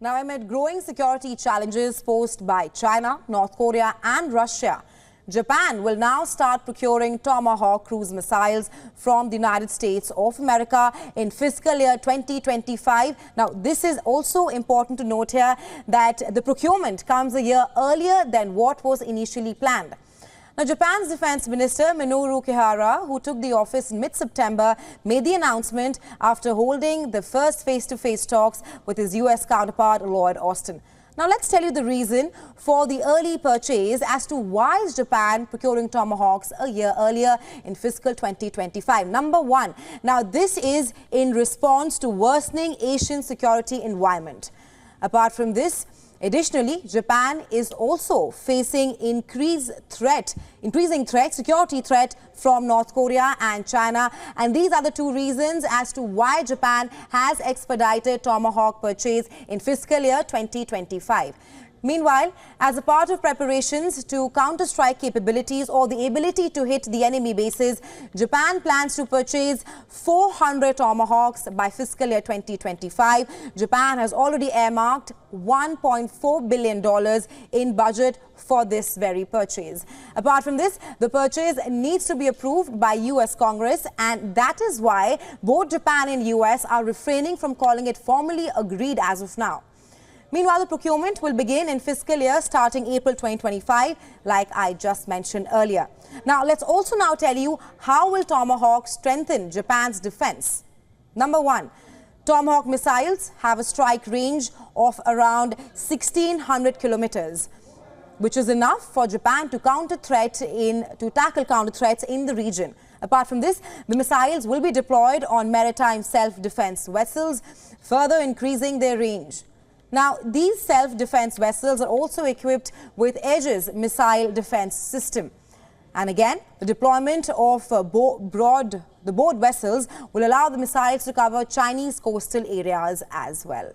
Now, amid growing security challenges posed by China, North Korea and Russia, Japan will now start procuring Tomahawk cruise missiles from the United States of America in fiscal year 2025. Now, this is also important to note here that the procurement comes a year earlier than what was initially planned. Now, Japan's Defense Minister Minoru Kihara, who took the office in mid-September, made the announcement after holding the first face-to-face talks with his US counterpart Lloyd Austin. Now, let's tell you the reason for the early purchase as to why is Japan procuring Tomahawks a year earlier in fiscal 2025. Number one, now this is in response to worsening Asian security environment. Apart from this, additionally, Japan is also facing increasing security threat from North Korea and China. And these are the two reasons as to why Japan has expedited Tomahawk purchase in fiscal year 2025. Meanwhile, as a part of preparations to counter-strike capabilities or the ability to hit the enemy bases, Japan plans to purchase 400 Tomahawks by fiscal year 2025. Japan has already earmarked $1.4 billion in budget for this very purchase. Apart from this, the purchase needs to be approved by US Congress, and that is why both Japan and US are refraining from calling it formally agreed as of now. Meanwhile, the procurement will begin in fiscal year starting April 2025, like I just mentioned earlier. Now, let's also now tell you how will Tomahawk strengthen Japan's defense. Number one, Tomahawk missiles have a strike range of around 1,600 kilometers, which is enough for Japan to tackle counter threats in the region. Apart from this, the missiles will be deployed on maritime self-defense vessels, further increasing their range. Now, these self-defense vessels are also equipped with Aegis missile defense system. And again, the deployment of the board vessels will allow the missiles to cover Chinese coastal areas as well.